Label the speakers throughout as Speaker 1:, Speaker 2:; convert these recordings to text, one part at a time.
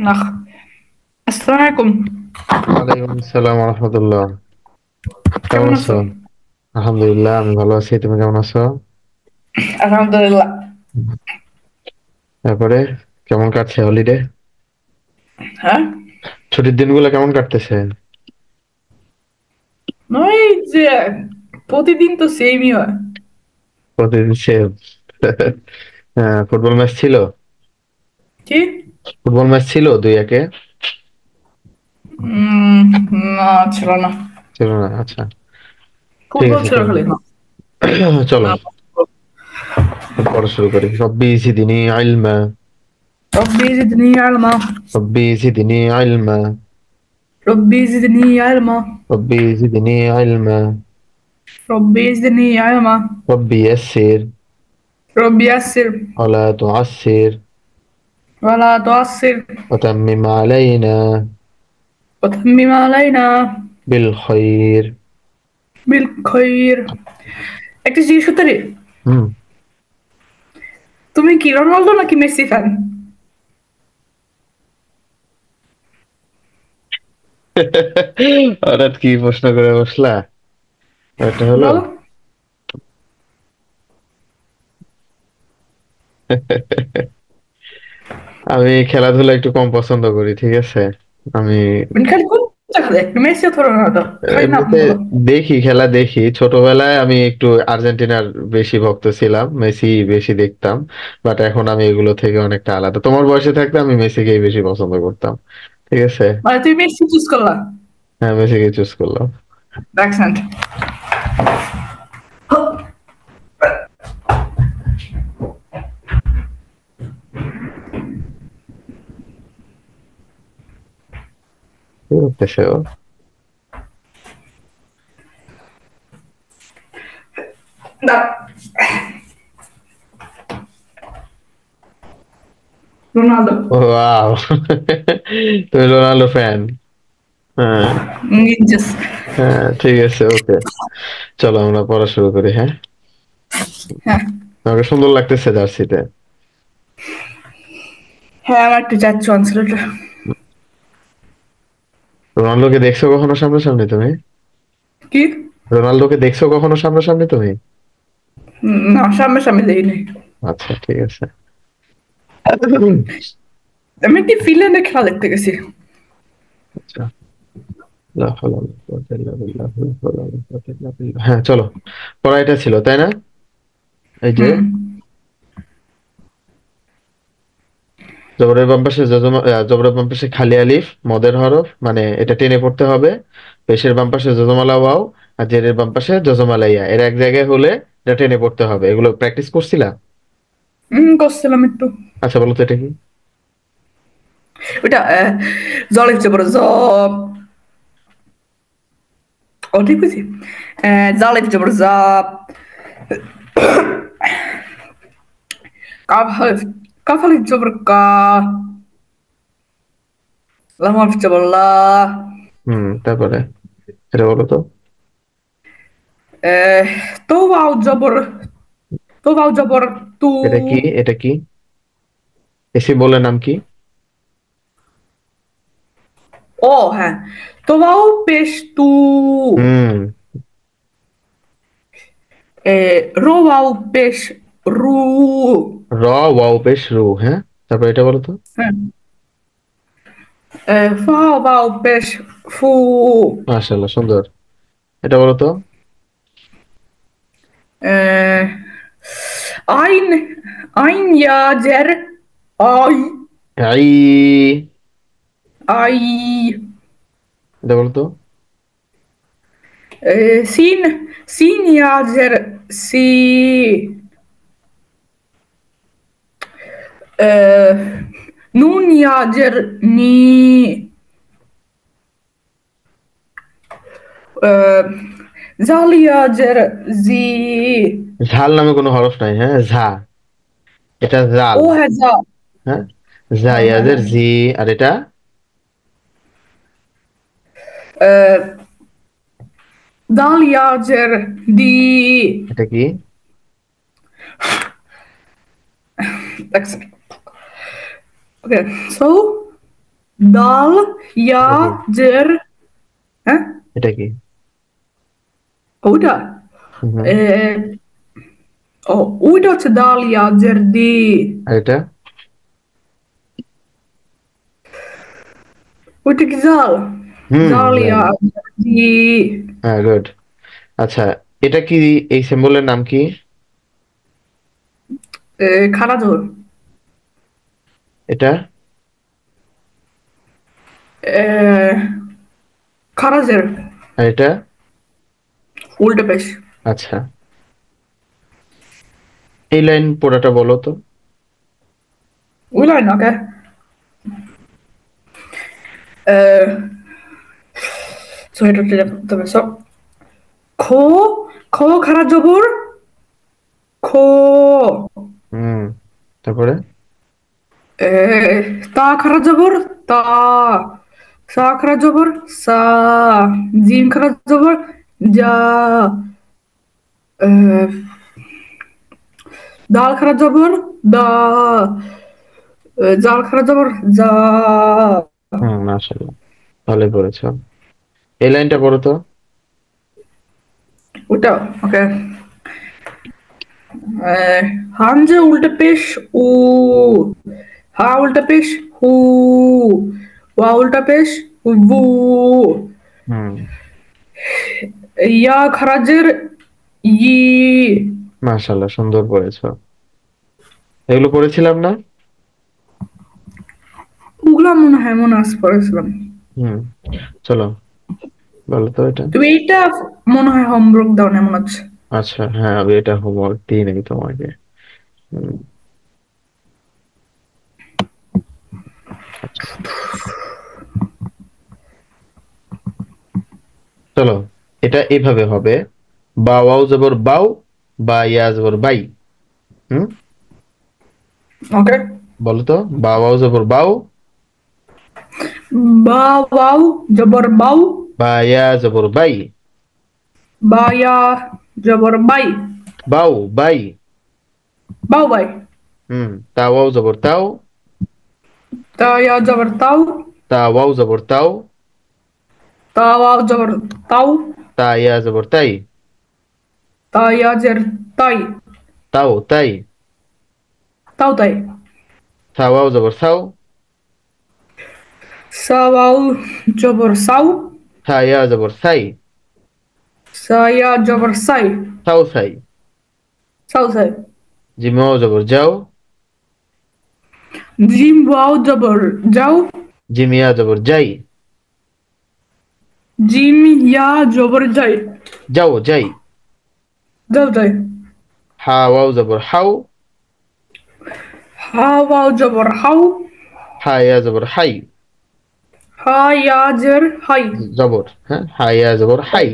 Speaker 1: নাহ। আসসালামু আলাইকুম।
Speaker 2: ওয়ালাইকুম আসসালাম রহমতুল্লাহ। কেমন
Speaker 1: কেমন
Speaker 2: আছো?
Speaker 1: আছো?
Speaker 2: আলহামদুলিল্লাহ, আমি ভালো আছি। তুমি কেমন আছো?
Speaker 1: আলহামদুলিল্লাহ।
Speaker 2: তারপরে কেমন কাটছে হলিডে?
Speaker 1: হ্যাঁ,
Speaker 2: ছুটির দিনগুলো কেমন কাটতেছে?
Speaker 1: ওই যে প্রতিদিন তো সেমই হয়।
Speaker 2: প্রতিদিন সে হ্যাঁ, ফুটবল ম্যাচ ছিল।
Speaker 1: কি?
Speaker 2: ফুটবল ম্যাচ ছিল 2-1-এ।
Speaker 1: উম, না, ছিল না।
Speaker 2: ছিল না? আচ্ছা, ঠিক
Speaker 1: ফুটবল
Speaker 2: আছে,
Speaker 1: ছিল
Speaker 2: চলো।
Speaker 1: খালি, না।
Speaker 2: চলো,
Speaker 1: না,
Speaker 2: পড়া শুরু করি। রব্বি জিদনি ইলমা।
Speaker 1: ربي زدني علما.
Speaker 2: রব্বি জিদনি ইলমা।
Speaker 1: ربي زدني علما.
Speaker 2: রব্বি জিদনি ইলমা।
Speaker 1: ربي زدني علما.
Speaker 2: রব্বি ইয়াসসির
Speaker 1: ربي يسر
Speaker 2: ওয়ালা তুআসসির
Speaker 1: ولا تعسر
Speaker 2: ওয়াতাম্মিম আলাইনা
Speaker 1: وتمم علينا
Speaker 2: বিল খাইর।
Speaker 1: بالخير. একটা জিনিস উত্তরে,
Speaker 2: হুম।
Speaker 1: তুমি কি রোনাল্ডো নাকি মেসি ফ্যান?
Speaker 2: হঠাৎ কি প্রশ্ন করে বসলা? এটা হলো,
Speaker 1: বলো।
Speaker 2: আমি খেলাধুলা একটু কম পছন্দ করি, ঠিক আছে। আমি
Speaker 1: মানে খালি কোন খেলে, মেসি অথবা রোনাল্ডো, খালি নাম
Speaker 2: এমনিতে
Speaker 1: বলো।
Speaker 2: দেখি, খেলা দেখি। ছোটবেলায় আমি একটু আর্জেন্টিনার বেশি ভক্ত ছিলাম, মেসি বেশি দেখতাম। বাট এখন আমি এগুলো থেকে অনেকটা আলাদা। তোমার বয়সে থাকতে আমি মেসিকেই বেশি পছন্দ করতাম, ঠিক আছে।
Speaker 1: মানে তুমি মেসি চুজ করলা?
Speaker 2: হ্যাঁ, মেসিকে চুজ করলাম।
Speaker 1: অ্যাকসেন্ট।
Speaker 2: কি করতেছে ও?
Speaker 1: না, রোনালদো।
Speaker 2: ওয়াও! তুমি রোনাল্ডো ফ্যান? হ্যাঁ।
Speaker 1: নিঞ্জাস।
Speaker 2: হ্যাঁ, ঠিক আছে, ওকে। চলো আমরা পড়া শুরু করি, হ্যাঁ।
Speaker 1: হ্যাঁ।
Speaker 2: আমাকে সুন্দর লাগতেছে জার্সিতে।
Speaker 1: হ্যাঁ, আমার একটু যাচ্ছ অঞ্চলটা।
Speaker 2: রোনাল্ডোকে দেখছো কখনো সামনাসামনি তুমি?
Speaker 1: কি?
Speaker 2: রোনাল্ডোকে দেখছো কখনো সামনাসামনি তুমি?
Speaker 1: না, সামনাসামনি দেখিনি।
Speaker 2: আচ্ছা, ঠিক আছে।
Speaker 1: আমি একটি ফিনল্যান্ডের খেলা দেখতে গেছি।
Speaker 2: আচ্ছা, লা হাওলা ওয়ালা কুওয়াতা ইল্লা বিল্লাহ, লা হাওলা ওয়ালা কুওয়াতা ইল্লা বিল্লাহ। হ্যাঁ, চলো। পড়া এটা ছিল, তাই না? এই যে,
Speaker 1: হুম।
Speaker 2: জবরের বাম পাশে জবরের বাম পাশে খালি আলিফ, মদের হরফ, মানে এটা টেনে পড়তে হবে। পেশের বাম পাশে যজমালা ওয়াও, আর জেরের বাম পাশে যজমালা ইয়া। এর এক জায়গায় হলে এটা টেনে পড়তে হবে। এগুলো প্র্যাকটিস করছিলা?
Speaker 1: করছিলাম একটু।
Speaker 2: আচ্ছা, বলো তো এটা কি?
Speaker 1: ওইটা জ লিখছে পরে জ। ও ঠিক বুঝি। জা লিখছে পরে জা। কাফ হালিফ, কাফ লিখছে পরে কা। লাম লিখছে পরে লা।
Speaker 2: তারপরে এটা বলো তো।
Speaker 1: আহ, তো বাউ জবর, তো বাউ জবর তু।
Speaker 2: এটা কি? এটা কি? এসি বলে নাম কি?
Speaker 1: ও হ্যাঁ, তো বাউ পেশ তু।
Speaker 2: হুম।
Speaker 1: রো বাউ পেশ রু।
Speaker 2: র ওয়াও পেশ রু, হ্যাঁ। তারপর এটা বলো তো।
Speaker 1: হ্যাঁ। ফা বাউ পেশ ফু।
Speaker 2: মাশাআল্লাহ, সুন্দর। এটা বলো তো।
Speaker 1: আহ, আইন, আইন ইয়া জের আই।
Speaker 2: আই।
Speaker 1: আই।
Speaker 2: এটা বলো তো।
Speaker 1: সিন, সিন ইয়া জের সি। আহ, নুন ইয়া জের নি। আহ, জাল ইয়া জের জি।
Speaker 2: ঝাল নামে কোনো হরফ নাই, হ্যাঁ। ঝা, এটা জাল।
Speaker 1: ও হ্যাঁ যা।
Speaker 2: হ্যাঁ, জা
Speaker 1: হ্যাঁ হ্যাঁ
Speaker 2: ইয়াজের
Speaker 1: হ্যাঁ।
Speaker 2: জি। আর এটা?
Speaker 1: আহ, দাল ইয়া জের দি।
Speaker 2: এটা কি?
Speaker 1: Okay, so ডাল ইয়া
Speaker 2: এটা কি?
Speaker 1: জের হ্যাঁ
Speaker 2: এটা কি?
Speaker 1: ওটা
Speaker 2: হুম।
Speaker 1: এ, ও ওইটা হচ্ছে ডাল ইয়া জের দি
Speaker 2: আর এটা?
Speaker 1: ওইটা কি জাল
Speaker 2: হুম,
Speaker 1: জাল ইয়া
Speaker 2: জানি।
Speaker 1: জের দি
Speaker 2: হ্যাঁ, গুড। আচ্ছা, এটা কি? এই সিম্বলের নাম কি?
Speaker 1: খারা জোর
Speaker 2: এটা?
Speaker 1: খারা জের
Speaker 2: আর এটা?
Speaker 1: উল্টে পেশ
Speaker 2: আচ্ছা, এই লাইন পুরোটা বলো তো।
Speaker 1: ওই লাইন ওকে সো এটা তবে সব খো খো খারা জবর খো
Speaker 2: হুম, তারপরে?
Speaker 1: তা খারা জবর তা সা খারা জবর সা জিম খারা জবর যা আহ, দাল খারা জবর দা জাল খারা জবর যা
Speaker 2: হুম, মাশাআল্লাহ, ভালোই পড়েছো। এই লাইনটা পড়ো তো।
Speaker 1: ওটা ওকে হামজা উল্টা পেশ উ হা উল্টা পেশ হু ওয়া উল্টা পেশ বু
Speaker 2: হুম,
Speaker 1: ইয়া খারাজের ই
Speaker 2: মাশাআল্লাহ, সুন্দর পড়েছো। এগুলো পড়েছিলাম না?
Speaker 1: ওগুলা মনে হয় মনে আজ পড়েছিলাম
Speaker 2: হুম, চলো, বলো তো এটা।
Speaker 1: তুমি এইটা মনে হয় হোমওয়ার্ক দাও না মনে হচ্ছে
Speaker 2: আচ্ছা, হ্যাঁ, আমি এটা হোমওয়ার্ক দিই নাই তোমাকে। হুম, আচ্ছা, চলো, এটা এইভাবে হবে: বা ওয়াও জবর বাউ, বা ইয়া জবর বাই। হুম,
Speaker 1: ওকে
Speaker 2: বলো তো। বা ওয়াও জবর বাউ,
Speaker 1: বা ওয়াও জবর বাউ
Speaker 2: বা ইয়া জবর বাই।
Speaker 1: বা ইয়া জবর বাই
Speaker 2: বাউ বাই।
Speaker 1: বাউ বাই
Speaker 2: হুম, তা ওয়াও জবর তাও,
Speaker 1: তা ইয়া জবর তাও
Speaker 2: তা ওয়াও জবর তাও,
Speaker 1: তা ওয়াও জবর তাও
Speaker 2: তা ইয়া জবর তাই,
Speaker 1: তা ইয়া জের তাই
Speaker 2: তাও তাই।
Speaker 1: তাও তাই
Speaker 2: থা ওয়াও জবর সাও,
Speaker 1: সা ওয়াও জবর সাউ
Speaker 2: থা ইয়া জবর সাই,
Speaker 1: সা ইয়া জবর সাই
Speaker 2: সাও সাই।
Speaker 1: সাউ সাই
Speaker 2: জিম ওয়াও জবর যাও,
Speaker 1: জিম ওয়াও জবর যাও
Speaker 2: জিম ইয়া জবর যাই,
Speaker 1: জিম ইয়া জবর যাই
Speaker 2: যাও যাই।
Speaker 1: যাও যাই
Speaker 2: হা ওয়াও জবর হাও,
Speaker 1: হা ওয়াও জবর হাউ
Speaker 2: হা ইয়া জবর হাই।
Speaker 1: হা ইয়া জের হাই
Speaker 2: জবর, হ্যাঁ, হা ইয়া জবর হাই।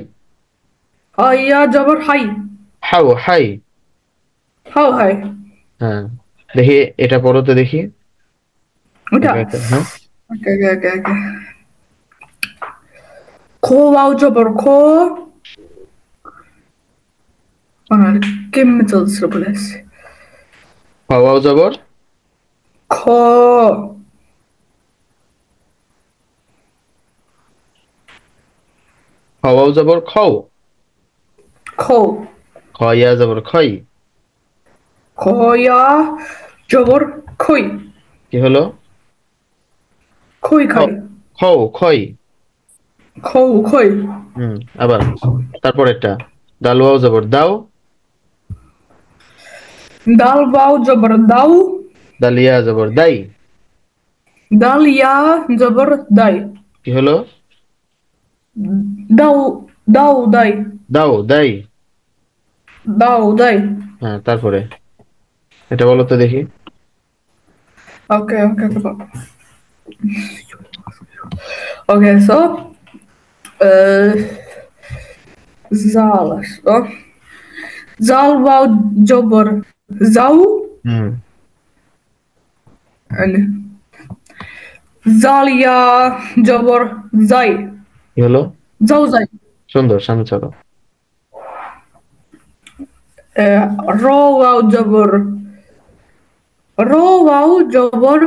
Speaker 1: হা ইয়া জবর হাই
Speaker 2: হাও হাই।
Speaker 1: হাউ হাই
Speaker 2: হ্যাঁ, দেখি, এটা পড়ো তো দেখি।
Speaker 1: ওটা
Speaker 2: একা একা, হ্যাঁ।
Speaker 1: ওকে ওকে ওকে ওকে খো ওয়াও জবর খো আর কেমনে চলছিল বলে আসছে
Speaker 2: খ ওয়াও জবর,
Speaker 1: খ
Speaker 2: খ ওয়াও জবর খও,
Speaker 1: খো
Speaker 2: খ ইয়া জবর খই।
Speaker 1: খ ইয়া জবর খই
Speaker 2: কি হলো?
Speaker 1: খই
Speaker 2: খ,
Speaker 1: খাই
Speaker 2: খও খই।
Speaker 1: খৌ খই
Speaker 2: হুম, আবার তারপর একটা: দাল ওয়াও জবর দাও,
Speaker 1: ডাল ওয়াও জবর দাও
Speaker 2: দাল ইয়া জবর দাই।
Speaker 1: ডাল ইয়া জবর দাই
Speaker 2: কি হলো?
Speaker 1: দাও দাও দাই
Speaker 2: দাও দাই।
Speaker 1: দাও দাই
Speaker 2: হ্যাঁ, তারপরে এটা বলো তো দেখি।
Speaker 1: ওকে ওকে ওকে সো জাল আসলো জাল ওয়াও জবর যাও
Speaker 2: হুম,
Speaker 1: জাল ইয়া জবর যাই
Speaker 2: কি হলো?
Speaker 1: যাও যাই
Speaker 2: সুন্দর, সামনে চলো।
Speaker 1: র ওয়াও জবর র ওয়াও জবর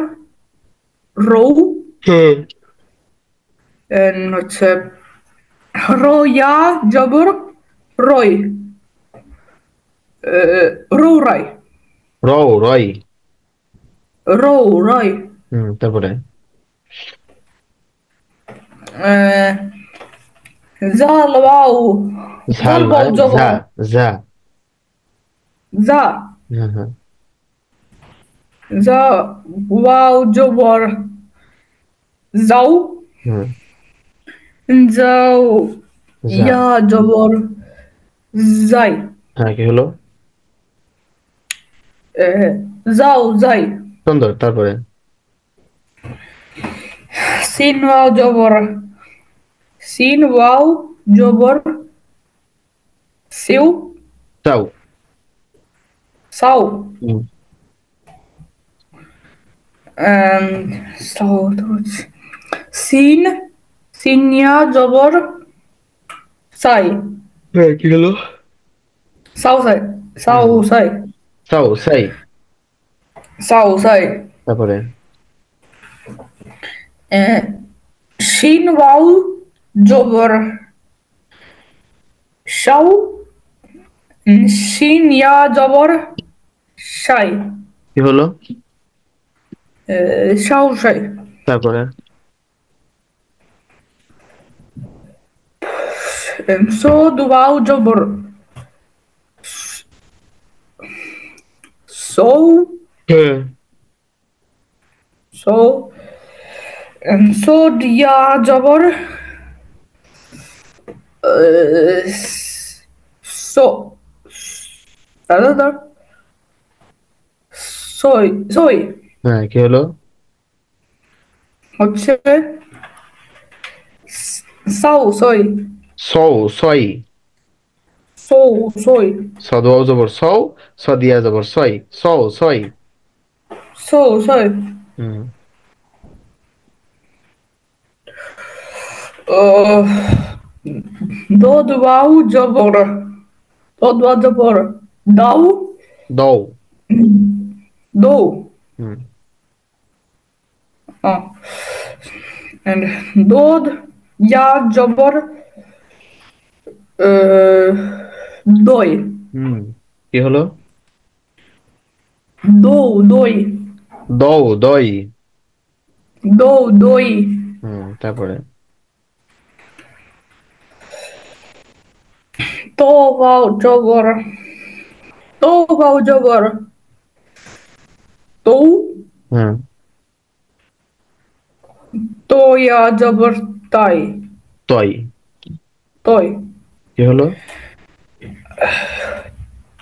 Speaker 1: রৌ
Speaker 2: হুম,
Speaker 1: হচ্ছে রয়া জবর রয়, রৌরাই,
Speaker 2: রও রয়।
Speaker 1: রৌরাই।
Speaker 2: তারপরে
Speaker 1: জাল ওয়াও,
Speaker 2: ঝাল
Speaker 1: জাল ওয়াও
Speaker 2: নয়,
Speaker 1: জবর
Speaker 2: যা। যা।
Speaker 1: যা,
Speaker 2: হ্যাঁ হ্যাঁ।
Speaker 1: যা ওয়াও জবর যাও,
Speaker 2: হুম।
Speaker 1: যাও
Speaker 2: যা।
Speaker 1: ইয়া জবর যাই,
Speaker 2: হ্যাঁ, কি হলো?
Speaker 1: যাও যাই।
Speaker 2: সুন্দর। তারপরে
Speaker 1: সিন ওয়াও জবর সিন ওয়াও জবর সিউ,
Speaker 2: চাও।
Speaker 1: সাউ,
Speaker 2: হুম।
Speaker 1: সাউ তো হচ্ছে সিন, সিনিয়া জবর সাই,
Speaker 2: হ্যাঁ, কি হলো?
Speaker 1: সাউ সাই, সাউ
Speaker 2: হুম।
Speaker 1: সাই,
Speaker 2: চাও সাই।
Speaker 1: সাউ সাই।
Speaker 2: তারপরে
Speaker 1: শিন ওয়াও জবর সাউ, শিন ইয়া জবর সাই,
Speaker 2: কি হলো?
Speaker 1: সাউ সাই।
Speaker 2: তারপরে
Speaker 1: صاد واو جبر سو،
Speaker 2: হ্যাঁ।
Speaker 1: سو صاد يا جبر سو، هذا সই সই
Speaker 2: হ্যাঁ, কি হলো?
Speaker 1: হচ্ছে সাউ সই,
Speaker 2: সৌ সই।
Speaker 1: সৌ সই,
Speaker 2: সদওয়াও জবর সৌ, সদিয়া জবর সই, সৌ সই।
Speaker 1: সৌ সই।
Speaker 2: হুম।
Speaker 1: ضاد واو جبر، ضاد واو جبر দাও,
Speaker 2: দৌ।
Speaker 1: দো,
Speaker 2: হুম।
Speaker 1: and ضاد يا جبر দই,
Speaker 2: হুম, কি হলো?
Speaker 1: দই,
Speaker 2: দৌ দই।
Speaker 1: দই।
Speaker 2: তারপরে
Speaker 1: তো ওয়াও জবর, তো ওয়াও জবর তো,
Speaker 2: হুম।
Speaker 1: তো ইয়া জবর তাই,
Speaker 2: তয়।
Speaker 1: তই,
Speaker 2: কি হলো?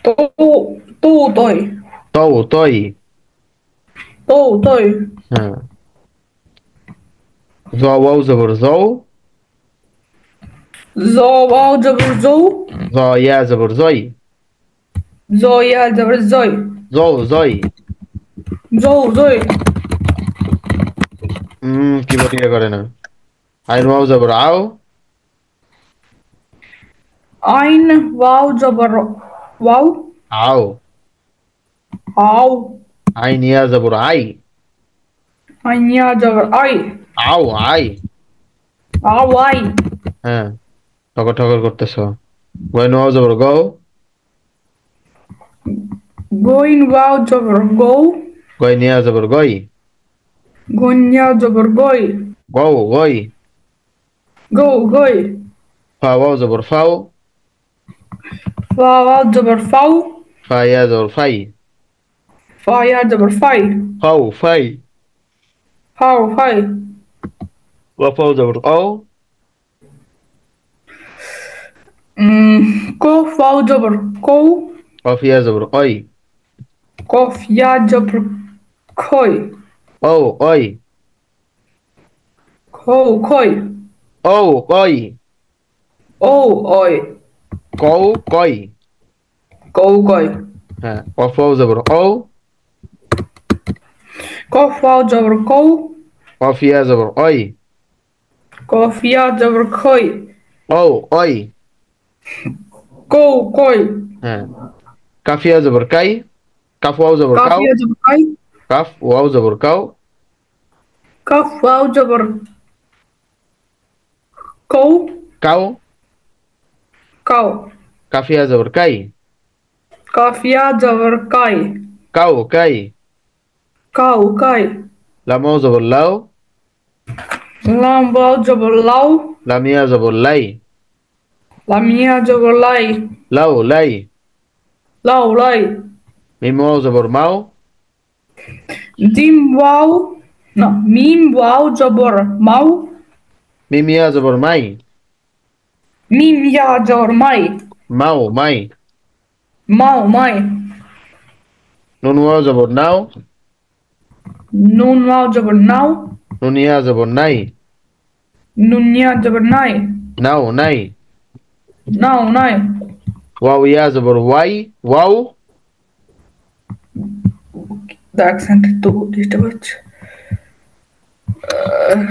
Speaker 1: তো তো তই,
Speaker 2: তৌ তয়।
Speaker 1: তো তই।
Speaker 2: হ্যাঁ। ওয়াও জবর জৌ,
Speaker 1: জ ওয়াও জবর জৌ,
Speaker 2: ইয়া জবর জয়,
Speaker 1: জ ইয়া জবর জয়,
Speaker 2: জৌ জয়।
Speaker 1: জয়।
Speaker 2: কি বটিয়া করে না। আইন ওয়াও জবর আও,
Speaker 1: আইন ওয়াও জবর ওয়াও,
Speaker 2: আও।
Speaker 1: আও,
Speaker 2: আইন ইয়া জবর আই,
Speaker 1: আইন ইয়া জবর আই,
Speaker 2: আও আই।
Speaker 1: আও আই।
Speaker 2: হ্যাঁ, ঠকর ঠকর করতেছ। ওয়াইন ওয়াও জবর গৌ,
Speaker 1: গোইন ওয়াও জবর গৌ,
Speaker 2: গয় নিয়া জবর গই,
Speaker 1: গন্যা জবর গই,
Speaker 2: গৌ গই।
Speaker 1: গই।
Speaker 2: ফা ওয়াও জবর ফাও,
Speaker 1: ফা ওয়াও জবর ফাও,
Speaker 2: ফা ইয়া জবর ফাই,
Speaker 1: ফা ইয়া জবর ফাই,
Speaker 2: ফাও ফাই।
Speaker 1: ফাও ফাই।
Speaker 2: ওয়াফাও জবর ও,
Speaker 1: কফ ওয়াও জবর কৌ,
Speaker 2: কফ ইয়া জবর কই,
Speaker 1: কফ ইয়া জবর খই,
Speaker 2: ও ওই,
Speaker 1: খৌ খই,
Speaker 2: ও কই,
Speaker 1: ও ওই,
Speaker 2: কৌ কই।
Speaker 1: কৌ কই।
Speaker 2: হ্যাঁ, কফ ওয়াও জবর ও,
Speaker 1: কফ ওয়াও জবর কৌ,
Speaker 2: কফ ইয়া জবর ওই,
Speaker 1: কফ ইয়া জবর খই,
Speaker 2: ও ওই।
Speaker 1: কৌ কই।
Speaker 2: হ্যাঁ, কাফ ইয়া জবর কাই, কাফ ওয়াও জবর
Speaker 1: কাফ
Speaker 2: কাউ,
Speaker 1: ইয়া জবর কাই,
Speaker 2: কাফ ওয়াও জবর কাউ,
Speaker 1: কাফ ওয়াও জবর Kau.
Speaker 2: Cow,
Speaker 1: Kau.
Speaker 2: কাফিয়া জবর কাই,
Speaker 1: Kafia jabar kai.
Speaker 2: কাউ কাই,
Speaker 1: Kau kai.
Speaker 2: লামাও জবর লাউ,
Speaker 1: Lam wau jabar lau.
Speaker 2: Lamia জবর লাই,
Speaker 1: Lamia jabar lai.
Speaker 2: লাউ লাই,
Speaker 1: Lau lai.
Speaker 2: মিমাও জবর মাও,
Speaker 1: Dim wau. No. Mim wau jabar mau.
Speaker 2: মিমিয়া জবর মাই,
Speaker 1: Mim ya jabar mai.
Speaker 2: মাও মাই,
Speaker 1: Mau mai.
Speaker 2: নুনওয়াও জবর নাও,
Speaker 1: Nun wau jabar nau.
Speaker 2: নুনিয়া জবর নাই,
Speaker 1: Nunya jabar nai.
Speaker 2: নাও নাই,
Speaker 1: Nau nai.
Speaker 2: ওয়াও ইয়া জবর ওয়াই, ওয়াও,
Speaker 1: The accent একটু ডিস্টার্ব হচ্ছে।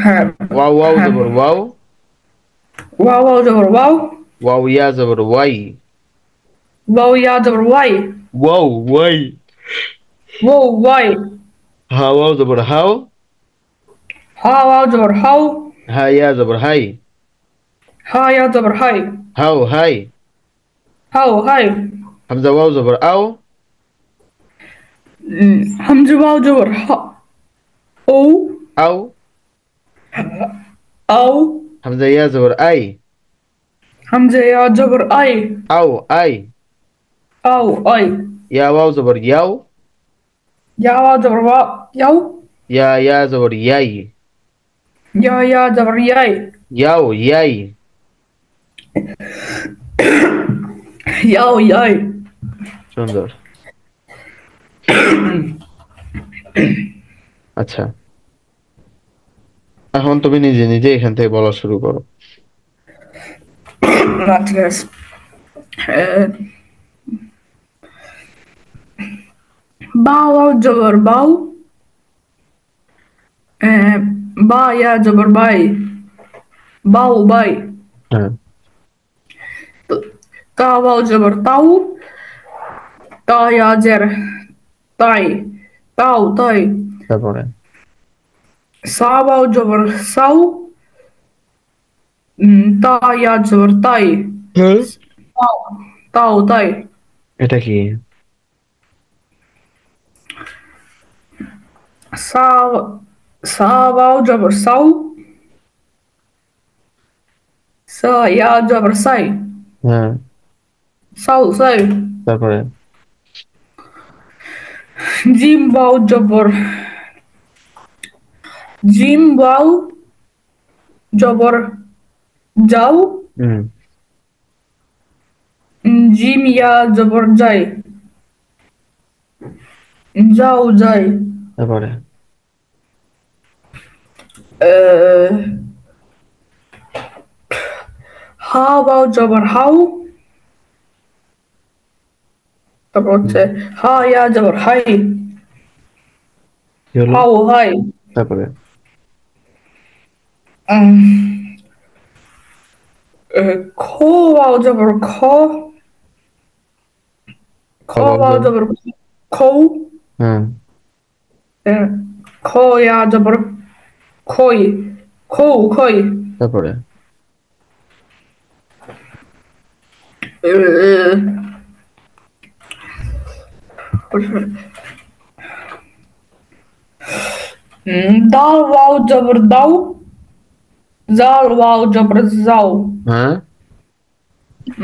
Speaker 1: হ্যাঁ,
Speaker 2: ওয়াও ওয়াও
Speaker 1: হ্যাঁ।
Speaker 2: জবর ওয়াও,
Speaker 1: ওয়াও ওয়াও জবর ওয়াও।
Speaker 2: ওয়াও ইয়া জবর ওয়াই,
Speaker 1: ওয়াও ইয়া জবর ওয়াই।
Speaker 2: ওয়াও ওয়াই,
Speaker 1: ওয়াও ওয়াই।
Speaker 2: হা ওয়াও জবর হাও,
Speaker 1: হা ওয়াও জবর হাও।
Speaker 2: হা ইয়া জবর হাই,
Speaker 1: হা ইয়া জবর হাই।
Speaker 2: হাও হাই,
Speaker 1: হাও হাই।
Speaker 2: হামজা ওয়াও জবর আও,
Speaker 1: হামজা ওয়াও জবর হা। ও।
Speaker 2: আও,
Speaker 1: আও।
Speaker 2: হামজা ইয়া জবর আই,
Speaker 1: হামজা ইয়া জবর আই।
Speaker 2: আও আই,
Speaker 1: আও আই।
Speaker 2: ইয়া ওয়াও জবর ইয়াও,
Speaker 1: ইয়া ওয়াও জবর ওয়া ইয়াও।
Speaker 2: ইয়া ইয়া জবর ইয়াই,
Speaker 1: ইয়া ইয়া জবর ইয়াই।
Speaker 2: ইয়াও ইয়াই,
Speaker 1: ইয়াও ইয়াই।
Speaker 2: সুন্দর। আচ্ছা, এখন তুমি নিজে নিজে এখান থেকে বলা শুরু করো।
Speaker 1: না, ঠিক আছে। বাও ওয়াও জবর বাও। বা ইয়া জবর বাই। বাউ বাই।
Speaker 2: হ্যাঁ,
Speaker 1: তা ওয়াও জবর তাও। তা ইয়া জের তাই। তাও তাই।
Speaker 2: তারপরে
Speaker 1: সা ওয়াও জবর সাউ। তা ইয়া জবর তাই। তাও তাও তাই।
Speaker 2: এটা কি?
Speaker 1: সা সা ওয়াও জবর সাউ। সা ইয়া জবর সাই।
Speaker 2: হ্যাঁ,
Speaker 1: সাউ সাই।
Speaker 2: তারপরে
Speaker 1: জিম ওয়াও জবর জিম ওয়াও জবর যাও।
Speaker 2: হুম,
Speaker 1: জিম ইয়া জবর যাই। যাও যাই।
Speaker 2: তারপরে
Speaker 1: হা ওয়াও জবর হাউ। তারপর হচ্ছে হা ইয়া জবর হাই।
Speaker 2: কি হলো?
Speaker 1: হাউ হাই।
Speaker 2: তারপরে
Speaker 1: খো ওয়াও জবর খ। খ ওয়াও জবর খৌ।
Speaker 2: হ্যাঁ,
Speaker 1: খ ইয়া জবর খই। খৌ খই।
Speaker 2: তারপরে
Speaker 1: দাল ওয়াও জবর দাও। জাল ওয়াও জবর যাও।
Speaker 2: হ্যাঁ,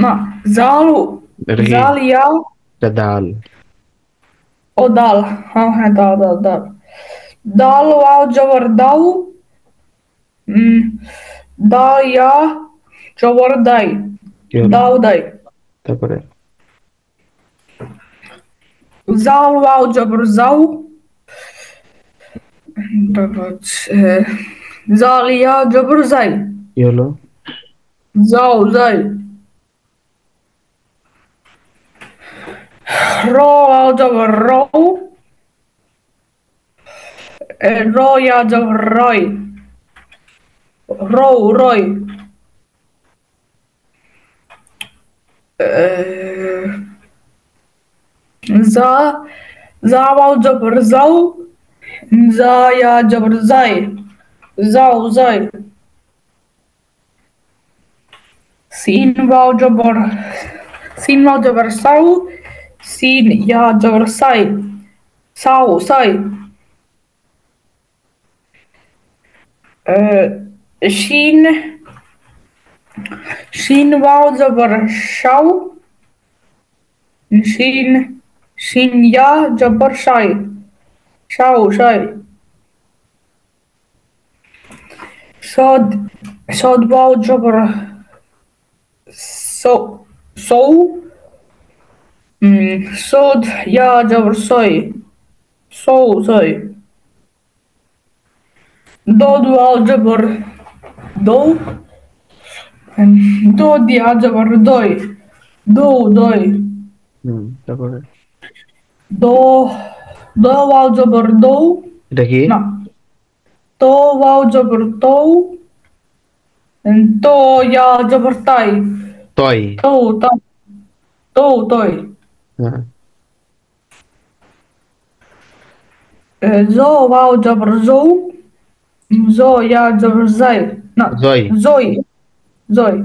Speaker 1: না, জাল।
Speaker 2: এটা কি?
Speaker 1: জাল ইয়া।
Speaker 2: এটা দাল।
Speaker 1: ও দাল। হ্যাঁ হ্যাঁ, দাল দাল দাল। দাল ওয়াও জবর দাও। দা ইয়া জবর দাই।
Speaker 2: কি হলো?
Speaker 1: দাও দাই।
Speaker 2: তারপরে
Speaker 1: জাল ওয়াও জবর যাও। তারপর হচ্ছে জাল ইয়া জবর যাই।
Speaker 2: কি হলো?
Speaker 1: যাও যাই। র ওয়াও জবর রও। র ইয়া জবর রয়। রও রয়। যা যা ওয়াও জবর যাও। যা ইয়া জবর যাই। যাও যাই। Sin वाव जबर sin वाव जबर साउ sin या जबर साई साउ साई शीन शीन वाव जबर शाउ शीन शीन या जबर शाई शाउ शाई صاد صاد واو جبر so so صاد يا جبر صي so صي ضاد واو جبر دو ضاد يا جبر دوي دوي
Speaker 2: তারপরে
Speaker 1: دو دو واو جبر دو
Speaker 2: এটা কি?
Speaker 1: না তো واو جبر تو তো يا جبر تاي
Speaker 2: তয়।
Speaker 1: تو تو تو توي
Speaker 2: হ্যাঁ,
Speaker 1: زو واو جبر زو زو يا جبر زي لا
Speaker 2: জয়।
Speaker 1: زوي زوي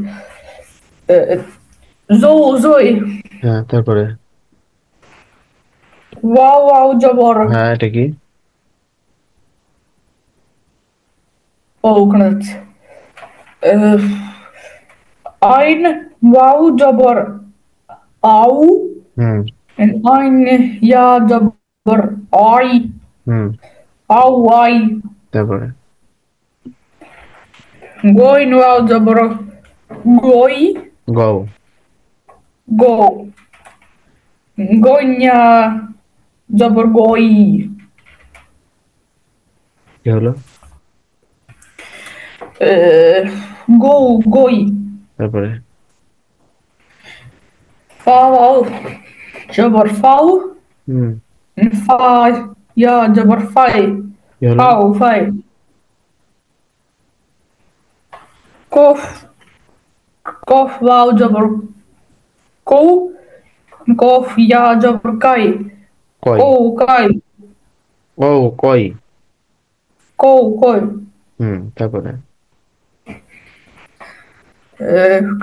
Speaker 1: زو زوي
Speaker 2: হ্যাঁ, তারপরে
Speaker 1: واو واو جبر
Speaker 2: হ্যাঁ, এটা কি?
Speaker 1: او كانت ein واو جبر او
Speaker 2: হুম
Speaker 1: ein يا جبر اي
Speaker 2: হুম
Speaker 1: او اي
Speaker 2: তারপরে
Speaker 1: goin واو جبر goي
Speaker 2: গও।
Speaker 1: go gonya جبر goي
Speaker 2: কি হলো?
Speaker 1: go goي
Speaker 2: তারপরে
Speaker 1: فاو جبر فاو
Speaker 2: হুম
Speaker 1: فا يا جبر فاي
Speaker 2: কি হলো?
Speaker 1: فاو فاي كوف كوف واو جبر كو كوف يا جبر كاي
Speaker 2: কয়।
Speaker 1: كو كاي
Speaker 2: ও কয়।
Speaker 1: كو كوي
Speaker 2: তারপরে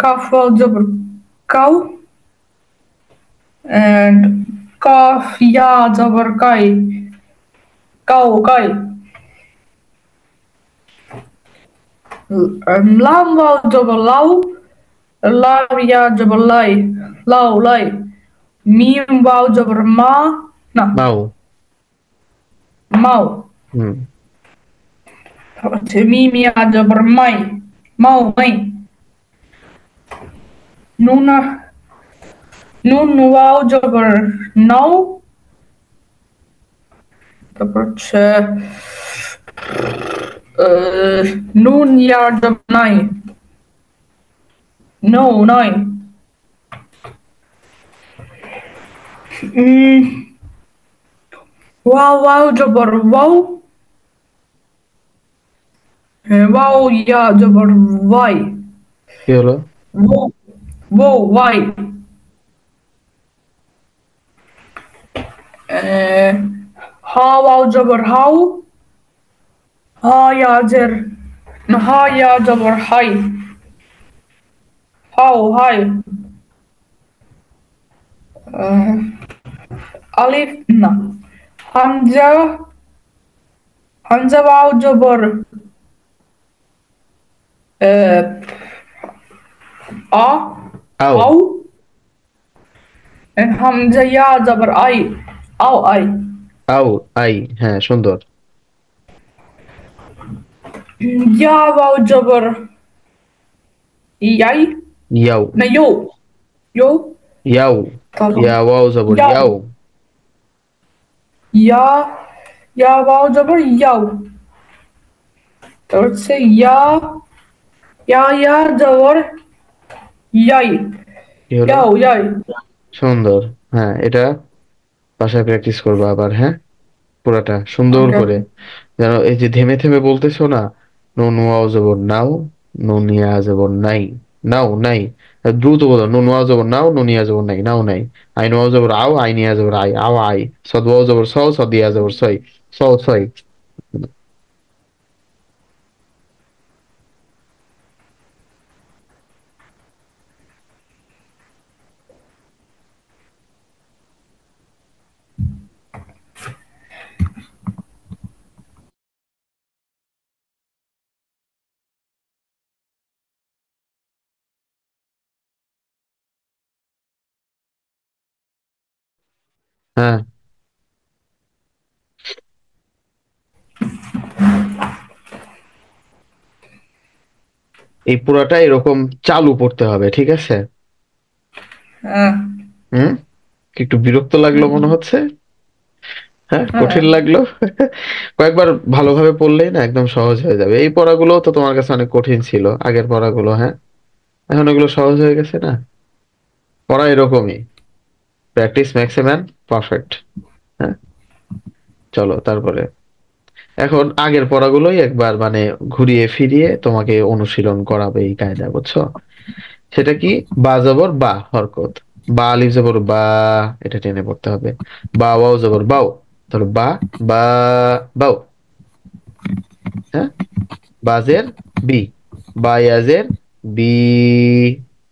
Speaker 1: كاف واو جبر كاو and كاف يا جبر كاي كاو كاي لام واو جبر لاو لام يا جبر لاي لاو لاي ميم واو جبر ما نا
Speaker 2: মাও।
Speaker 1: ماو
Speaker 2: হুম
Speaker 1: ميم يا جبر ماي ماو ماي نون نون واو جبر نو তারপর হচ্ছে নুন يا جبر ناي نو ناي واو واو جبر واو واو يا جبر واي
Speaker 2: কি হলো?
Speaker 1: وو وو واي ها واو جبر هاو ها يا جر ها يا جبر هاي هاو هاي ألف نا همزة همزة واو جبر أ
Speaker 2: আও।
Speaker 1: أو همزة يا جبر أي أو أي
Speaker 2: আও আই। হ্যাঁ, সুন্দর।
Speaker 1: يا واو جبر ياي
Speaker 2: ইয়াও।
Speaker 1: نا يو يو
Speaker 2: ইয়াও।
Speaker 1: طبعا
Speaker 2: ইয়া ওয়াও জবর
Speaker 1: ياو
Speaker 2: ইয়াও।
Speaker 1: يا يا واو جبر ياو তারপর হচ্ছে يا جبر ياي
Speaker 2: কি হলো?
Speaker 1: ياو ياي
Speaker 2: সুন্দর। হ্যাঁ, এটা বাসায় প্র্যাকটিস করবো আবার। হ্যাঁ, পুরাটা সুন্দর
Speaker 1: ওকে
Speaker 2: করে। যেন এই যে থেমে থেমে বলতেছো না, নুন ওয়াও জবর নাও, নুন ইয়া জবর নাই, নাও নাই। দ্রুত বলো, নুন ওয়াও জবর নাও, নুন ইয়া জবর নাই, নাও নাই। আইন ওয়াও জবর আও, আইন ইয়া জবর আই, আও আই। সদ ওয়াও জবর সও, সদ ইয়া জবর সই, সও সই। হ্যাঁ, এই পুরাটা এরকম চালু পড়তে হবে, ঠিক আছে?
Speaker 1: হ্যাঁ।
Speaker 2: হুম, কি একটু বিরক্ত লাগলো মনে হচ্ছে? হ্যাঁ,
Speaker 1: হ্যাঁ।
Speaker 2: কঠিন লাগলো? কয়েকবার ভালোভাবে পড়লেই না একদম সহজ হয়ে যাবে। এই পড়াগুলো তো তোমার কাছে অনেক কঠিন ছিল, আগের পড়াগুলো, হ্যাঁ? এখন এগুলো সহজ হয়ে গেছে না? পড়া এরকমই, practice makes a man perfect. হ্যাঁ, চলো তারপরে এখন আগের পড়াগুলোই একবার মানে ঘুরিয়ে ফিরিয়ে তোমাকে অনুশীলন করাবে এই কায়দা, বুঝছো? সেটা কি? বা জবর বা হরকত, বা আলিফ জবর বা, এটা টেনে পড়তে হবে। বা ওয়াও জবর বাও, ধরো বা, বা, বাও। হ্যাঁ, বাজের বি, বা ইয়াজের বি,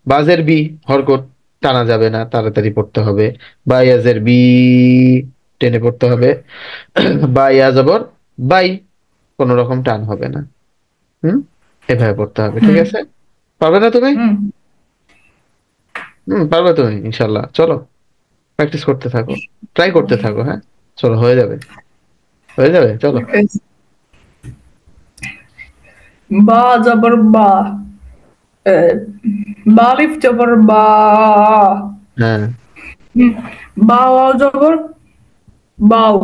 Speaker 2: বাজের বি, হরকত, টানা যাবে না, তাড়াতাড়ি পড়তে হবে। বা ইয়াজের বি, টেনে পড়তে হবে। বা ইয়া জবর বাই, কোনো রকম টান হবে না। হুম, এভাবে পড়তে হবে, ঠিক
Speaker 1: হুম।
Speaker 2: আছে? পারবে না তুমি?
Speaker 1: হুম।
Speaker 2: পারবে তুমি ইনশাল্লাহ। চলো, প্র্যাকটিস করতে থাকো, ট্রাই করতে থাকো, হ্যাঁ? চলো, হয়ে যাবে, হয়ে যাবে, চলো।
Speaker 1: বা জবর বা, বালিফ জবর বা।
Speaker 2: হ্যাঁ,
Speaker 1: হুম, বা ওয়াও জবর বাউ।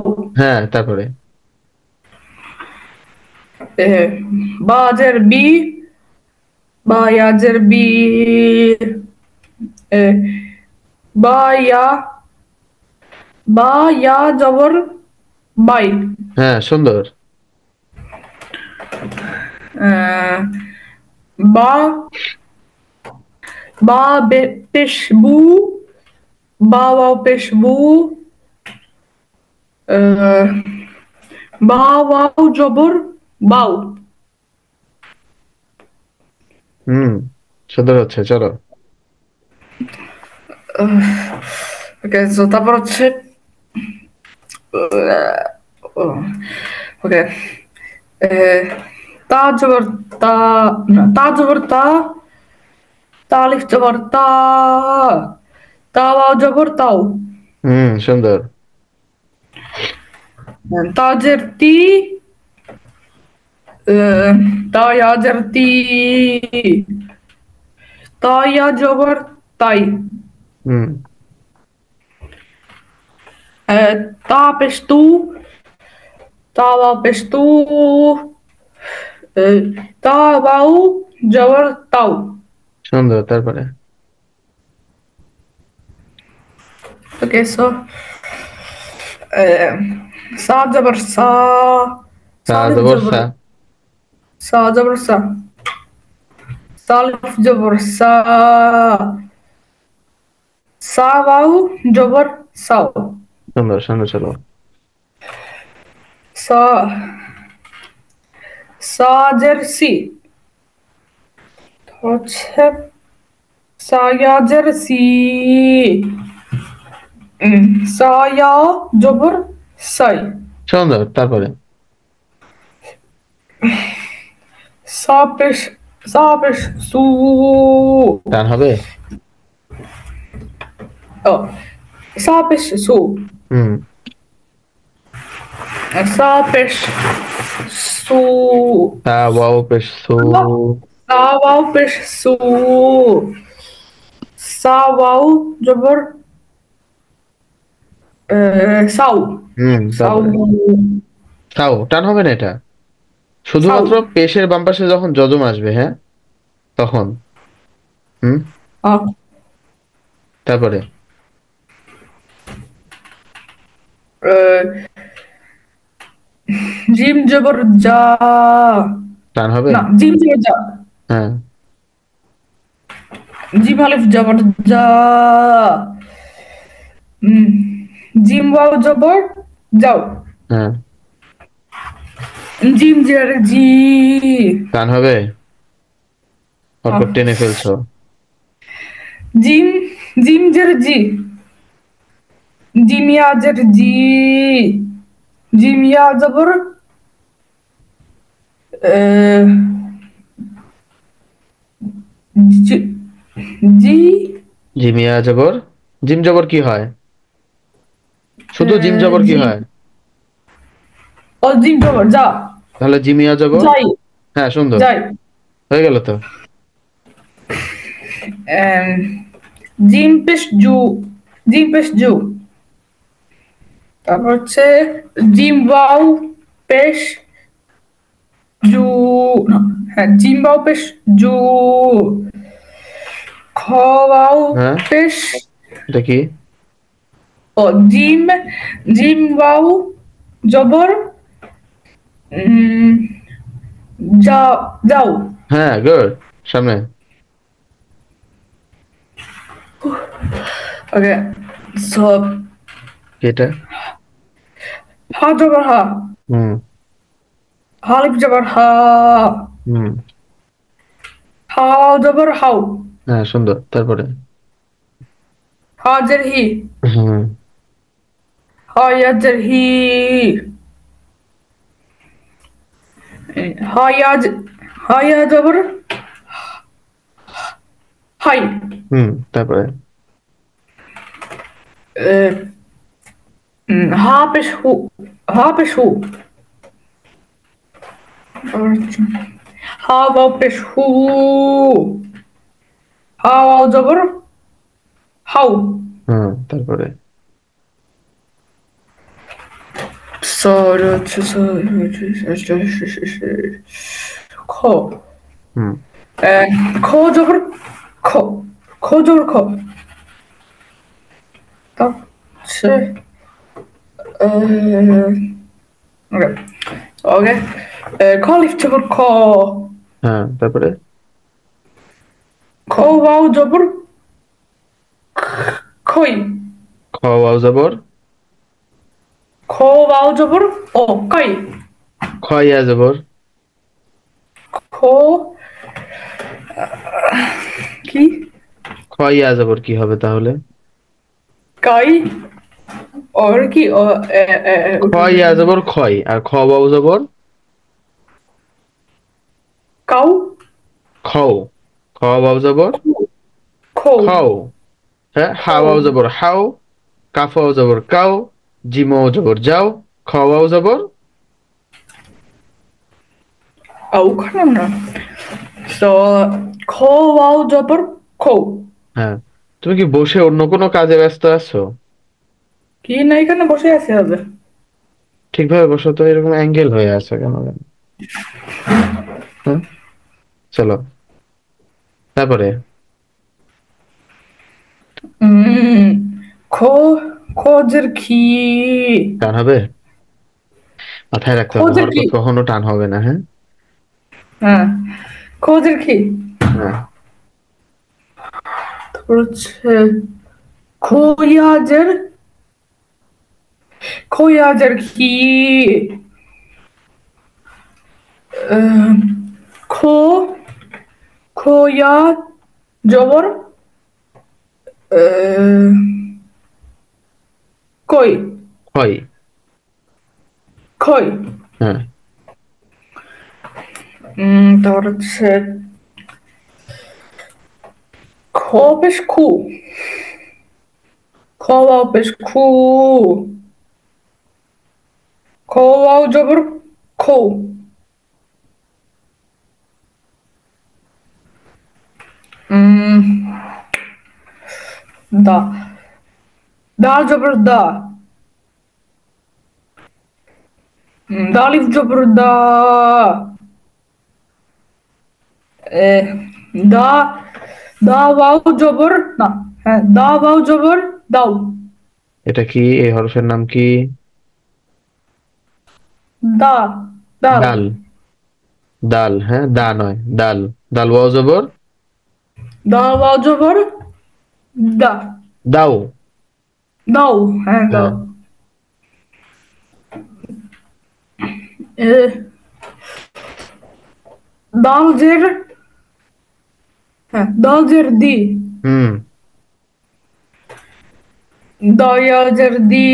Speaker 2: হ্যাঁ, তারপরে
Speaker 1: এ, বাজের বি, বা ইয়াজের বি, এ, বা ইয়া, বা ইয়া জবর বাই।
Speaker 2: হ্যাঁ, সুন্দর।
Speaker 1: আহ, বা, বা পেশ বু, বা ওয়াও পেশ বু, আহ, বা ওয়াও জবর বাউ।
Speaker 2: হুম, সুন্দর হচ্ছে, চলো।
Speaker 1: ওকে, সো তারপর হচ্ছে ওকে, তা জবর তা, না, তা জবর তা, তালিফ জবর তা, তা ওয়াও জবর তাও,
Speaker 2: সুন্দর।
Speaker 1: তাজের তি, তা ইয়াজের তি, তা ইয়া জবর তাই,
Speaker 2: হুম,
Speaker 1: তা পেশ তু, তা ওয়াও পেশ তু, তা ওয়াও জবর তাও।
Speaker 2: সুন্দর, তারপরে
Speaker 1: ওকে, সো সা জবর সা,
Speaker 2: সা
Speaker 1: সালিফ
Speaker 2: জবর
Speaker 1: জবর
Speaker 2: সা।
Speaker 1: সা জবর সা, সালিফ জবর সা, সা ওয়াও জবর সাও,
Speaker 2: সুন্দর, সুন্দর, চলো।
Speaker 1: সা, সাজের সি, হচ্ছে সায়াজের সি, সায়া জবর সাই,
Speaker 2: সুন্দর, তারপরে
Speaker 1: সাপেশ, সাপেশ সু,
Speaker 2: টান হবে?
Speaker 1: ও, সাপেশ সু,
Speaker 2: হুম,
Speaker 1: সাপেশ সু,
Speaker 2: সা ওয়াও পেশ সু।
Speaker 1: সা ওয়াও পেশ সু, সা ওয়াও জবর সাউ, সাউ,
Speaker 2: তারপরে তাও টান হবে না এটা,
Speaker 1: সাউ,
Speaker 2: শুধুমাত্র পেশের বাম পাশে যখন যজম আসবে, হ্যাঁ, তখন। হুম, তারপরে
Speaker 1: জিম জবর যা,
Speaker 2: টান হবে?
Speaker 1: না জিম জবর যা,
Speaker 2: হ্যাঁ,
Speaker 1: জিম আলিফ জবর যা, উম, জিম ওয়াও জবর যাও,
Speaker 2: হ্যাঁ,
Speaker 1: জিম জের জি,
Speaker 2: টান হবে? হরকত
Speaker 1: আহ,
Speaker 2: টেনে ফেলছো।
Speaker 1: জিম, জিম জের জি, জিম ইয়াজের জি, জিম ইয়া জবর আহ, জি, জি,
Speaker 2: জিমিয়া জবর, জিম জবর কি হয়? শুধু জিম জবর কি
Speaker 1: জিম
Speaker 2: হয়?
Speaker 1: ও জিম জবর যা।
Speaker 2: তাহলে জিমিয়া জবর?
Speaker 1: যাই।
Speaker 2: হ্যাঁ, সুন্দর,
Speaker 1: যাই।
Speaker 2: হয়ে গেল তো।
Speaker 1: এম, জিম পেশ জু। জিম পেশ জু। তারপর হচ্ছে জিম ওয়াও পেশ জু। না, হ্যাঁ জিম ওয়াও পেশ জু। খ ওয়াও
Speaker 2: হ্যাঁ,
Speaker 1: পেশ
Speaker 2: এটা কি?
Speaker 1: ও জিম। জিম ওয়াও জবর উম, যাও যাও।
Speaker 2: হ্যাঁ, গুড, সামনে।
Speaker 1: ওকে সো
Speaker 2: কি এটা?
Speaker 1: হা জবর হা।
Speaker 2: হুম।
Speaker 1: হালিফ জবর হা।
Speaker 2: হুম।
Speaker 1: হাও জবর হাউ।
Speaker 2: হ্যাঁ, সুন্দর, তারপরে?
Speaker 1: হাজের হি।
Speaker 2: হুম।
Speaker 1: হায়াজের হি। হায়াজ। হায়া জবর হাই।
Speaker 2: হুম, তারপরে?
Speaker 1: হা পেশ হু। হা পেশ হু। হা বাও পেশ হু। হা ওয়াও জবর হাউ।
Speaker 2: হুম, তারপরে?
Speaker 1: সর খ।
Speaker 2: হুম।
Speaker 1: খ জবর খ। খ জবর খ। তারপর হচ্ছে ওকে ওকে খলিফ জবর খ।
Speaker 2: হ্যাঁ, তারপরে?
Speaker 1: খ ওয়াও জবর খই।
Speaker 2: খ ওয়াও জবর?
Speaker 1: খ ওয়াও জবর ও কাই।
Speaker 2: খ ইয়া জবর?
Speaker 1: খ কি
Speaker 2: খ ইয়া জবর কি হবে তাহলে?
Speaker 1: কাই और কি
Speaker 2: খ ইয়া জবর খয়, আর খ ওয়াও জবর?
Speaker 1: কাউ।
Speaker 2: খও। খ ওয়াও জবর
Speaker 1: খো।
Speaker 2: খও। হ্যাঁ, হা
Speaker 1: খো
Speaker 2: ওয়াও জবর হাও, কাফ ওয়াও জবর কাও, জিম ওয়াও জবর যাও, খ ওয়াও জবর?
Speaker 1: auch না তো খো ওয়াও জবর খো।
Speaker 2: হ্যাঁ। তুমি কি বসে অন্য কোনো কাজে ব্যস্ত আছো?
Speaker 1: কি না এখানে বসে আছে হবে।
Speaker 2: ঠিকভাবে বসো তো, এরকম অ্যাঙ্গেল হয়ে আছে কেন কেন? হ্যাঁ, চলো, তারপরে?
Speaker 1: উম, খো খোঁজের খি।
Speaker 2: টান হবে? মাথায় রাখতে হবে,
Speaker 1: খোঁজের কি।
Speaker 2: হরকত কখনো টান হবে না, হ্যাঁ?
Speaker 1: হ্যাঁ খোঁজের খি।
Speaker 2: হ্যাঁ।
Speaker 1: তারপর হচ্ছে খোয়াজের। খোয়াজের খি। আহ, খো খোয়া জবর আহ, কই।
Speaker 2: হয়।
Speaker 1: খই।
Speaker 2: হ্যাঁ।
Speaker 1: তারপর হচ্ছে খ পেশ খু। খ ওয়াও পেশ খু। খ ওয়াও জবর খো। উম, দা। দা জবর দা। দালিফ জবর দা। এ, দা। দা ওয়াও জবর না। হ্যাঁ দা ওয়াও জবর দাও।
Speaker 2: এটা কি? এই হরফের নাম কি?
Speaker 1: দা। দাল।
Speaker 2: ডাল। দাল, হ্যাঁ, দা নয়, দাল। দাল ওয়াও জবর
Speaker 1: দা ওয়াও জবর দা।
Speaker 2: দাও।
Speaker 1: দাও। হ্যাঁ দাও।
Speaker 2: হ্যাঁ।
Speaker 1: এ, দাল জের। হ্যাঁ দাল জের দি।
Speaker 2: হুম।
Speaker 1: দয়া জের দি।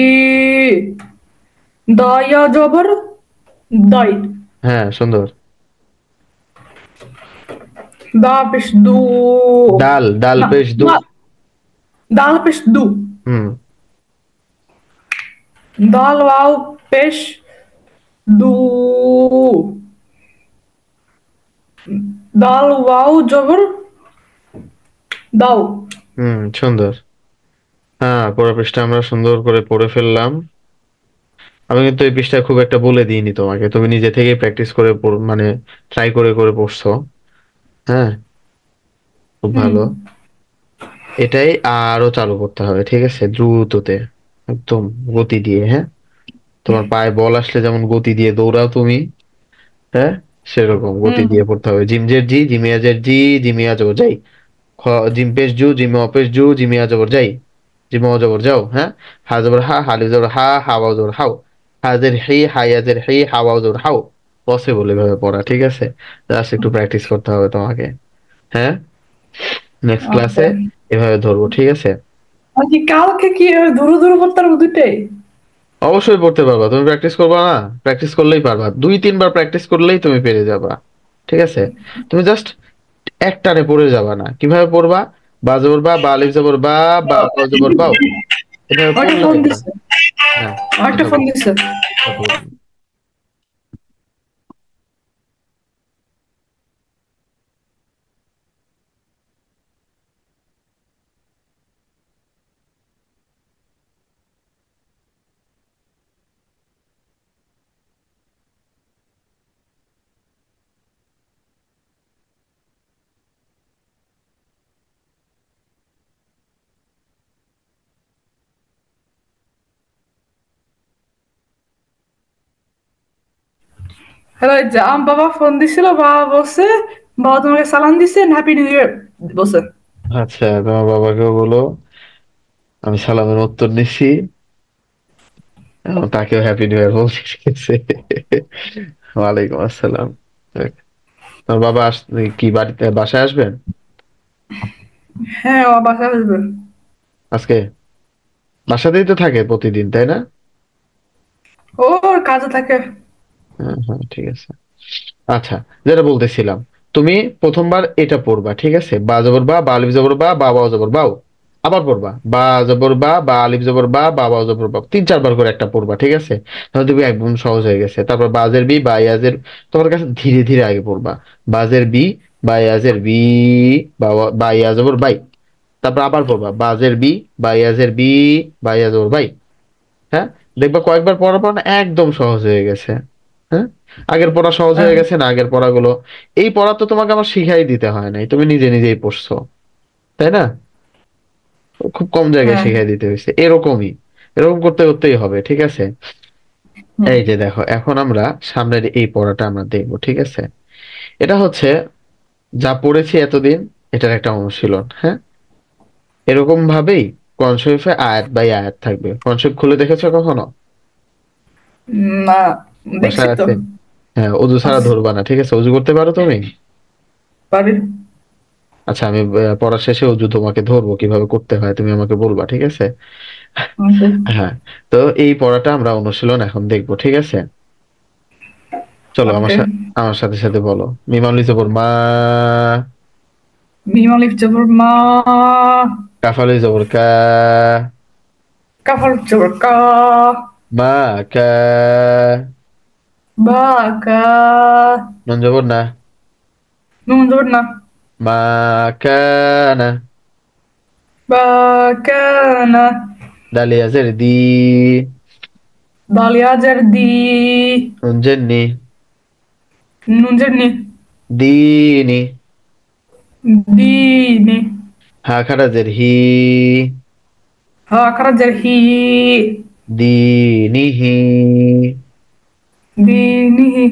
Speaker 1: দয়া জবর দাই।
Speaker 2: হ্যাঁ, সুন্দর।
Speaker 1: দা পেশ দু।
Speaker 2: ডাল, ডাল
Speaker 1: না
Speaker 2: পেশ দু।
Speaker 1: দা। দাল পেশ দু।
Speaker 2: হুম।
Speaker 1: Dal wow pesh du. Dal wow জবর দাও।
Speaker 2: সুন্দর। হ্যাঁ, পুরো পৃষ্ঠা আমরা সুন্দর করে পড়ে ফেললাম। আমি কিন্তু এই পৃষ্ঠায় খুব একটা বলে দিইনি তোমাকে, তুমি নিজে থেকেই প্র্যাকটিস করে মানে ট্রাই করে করে পড়ছো। হ্যাঁ, খুব
Speaker 1: হুম।
Speaker 2: ভালো। এটাই আরো চালু করতে হবে, ঠিক আছে, দ্রুততে, একদম গতি দিয়ে। হ্যাঁ, তোমার পায়ে বল আসলে যেমন গতি দিয়ে দৌড়াও তুমি, হ্যাঁ, সেরকম গতি
Speaker 1: হুম।
Speaker 2: দিয়ে পড়তে হবে। জিমজের জি, জিমিয়াজের জি, জিমিয়া জবর যাই। খ, জিমপেশ জু, জিম অপেশ জু, জিমিয়া জবর যাই, জিম অ জবর যাও। হ্যাঁ, হা জবর হা, হালি জবর হা, হাওয়া জবর হাও, হাজের হি, হাইয়াজের হি, হাওয়া জবর হাও। পসিবল এভাবে পড়া, ঠিক আছে। জাস্ট একটু প্র্যাকটিস করতে হবে তোমাকে। হ্যাঁ, নেক্সট
Speaker 1: ওকে।
Speaker 2: ক্লাসে এভাবে ধরবো, ঠিক আছে।
Speaker 1: আর কি কালকে কি ধরু ধরু করতে পারবো দুইটাই?
Speaker 2: অবশ্যই পড়তে পারবা, তুমি প্র্যাকটিস করবা না? প্র্যাকটিস করলেই পারবা, 2-3 বার প্র্যাকটিস করলেই তুমি পেরে যাবা, ঠিক আছে। তুমি জাস্ট একটানে পড়ে যাবা না। কিভাবে পড়বা? বা জবর বা, বা আলিফ জবর বা, বা ওয়াও জবর বাও, এভাবে
Speaker 1: ওইটা
Speaker 2: পড়লে
Speaker 1: ফোন
Speaker 2: দেখবা।
Speaker 1: দিছে।
Speaker 2: হ্যাঁ,
Speaker 1: ওইটা
Speaker 2: কথা
Speaker 1: ফোন
Speaker 2: বল,
Speaker 1: দিছে।
Speaker 2: কথা বল।
Speaker 1: হ্যালো, এই যে আমার বাবা ফোন দিছিল, বাবা বলছে বাবা তোমাকে সালাম দিছে, হ্যাপি নিউ ইয়ার বলছে।
Speaker 2: আচ্ছা, তোমার বাবাকেও বলো আমি সালামের উত্তর নিচ্ছি, এবং তাকেও হ্যাপি নিউ ইয়ার বলছি, ঠিক আছে। ওয়ালাইকুম আসসালাম। তোমার বাবা কি বাড়িতে, বাসায় আসবেন
Speaker 1: হ্যাঁ, ও বাসায় আসবে।
Speaker 2: আজকে? বাসাতেই তো থাকে প্রতিদিন, তাই না?
Speaker 1: ওর কাজে থাকে।
Speaker 2: হ্যাঁ, হ্যাঁ, ঠিক আছে। আচ্ছা, যেটা বলতেছিলাম, তুমি প্রথমবার এটা পড়বা, ঠিক আছে। বা জবর বা, বা আলিফ জবর বা, বা বাও জবর বাও। আবার পড়বা বা জবর বা, বা আলিফ জবর বা, বা বাও জবর বাও, 3-4 বার করে একটা পড়বা, ঠিক আছে। তাহলে তুমি একদম সহজ হয়ে গেছে। তারপর বাজের বি, বা ইয়াজের, তোমার কাছে ধীরে ধীরে আগে পড়বা। বাজের বি, বা ইয়াজের বি, বা বা ইয়া জবর বাই। তারপর আবার পড়বা বাজের বি, বা ইয়াজের বি, বা ইয়া জবর বাই। হ্যাঁ, দেখবা কয়েকবার পড়ার পর না একদম সহজ হয়ে গেছে। হ্যাঁ, আগের পড়া সহজ
Speaker 1: হ্যাঁ।
Speaker 2: হয়ে গেছে না? আগের পড়াগুলো, এই পড়া তো তোমাকে আমার শিখাই দিতে হয় নাই, তুমি নিজে নিজেই পড়ছো, তাই না? খুব কম জায়গায়
Speaker 1: হ্যাঁ।
Speaker 2: শিখাই দিতে হয়েছে, এরকমই, এরকম করতে করতেই হবে, ঠিক আছে।
Speaker 1: হুম।
Speaker 2: এই যে দেখো, এখন আমরা সামনের এই পড়াটা আমরা দেখবো, ঠিক আছে। এটা হচ্ছে যা পড়েছি এতদিন, এটার একটা অনুশীলন। হ্যাঁ, এরকম ভাবেই কোরআন শরীফে আয়াত বাই আয়াত থাকবে। কোরআন শরীফ খুলে দেখেছো কখনো?
Speaker 1: না, দেখছি
Speaker 2: বাসায়
Speaker 1: তো।
Speaker 2: আছে? হ্যাঁ, অজু ছাড়া
Speaker 1: আস-
Speaker 2: ধরবা না, ঠিক আছে। অজু করতে পারো তুমি?
Speaker 1: পারি।
Speaker 2: আচ্ছা, আমি পড়ার শেষে অজু তোমাকে ধরবো, কিভাবে করতে হয় তুমি আমাকে বলবা, ঠিক আছে।
Speaker 1: ওকে।
Speaker 2: হ্যাঁ, তো এই পড়াটা আমরা অনুশীলন এখন দেখবো, ঠিক আছে। চলো
Speaker 1: ওকে।
Speaker 2: আমার সাথে সাথে বলো। মিমালি জবর মা,
Speaker 1: মিম আলিফ জবর মা।
Speaker 2: কাফালি জবর কা,
Speaker 1: কাফ আলিফ জবর কা।
Speaker 2: মা কা,
Speaker 1: বা কা।
Speaker 2: নুন জবর না,
Speaker 1: নুন জবর না।
Speaker 2: মা কানা,
Speaker 1: বা কানা।
Speaker 2: দালি আজের দি,
Speaker 1: দাল ইয়াজের দি।
Speaker 2: নুন জের নি,
Speaker 1: নুন জের নি।
Speaker 2: দিনি,
Speaker 1: দিনি।
Speaker 2: হা খারাজের হি,
Speaker 1: হা খারাজের হি।
Speaker 2: দিনিহি,
Speaker 1: দিনিহি।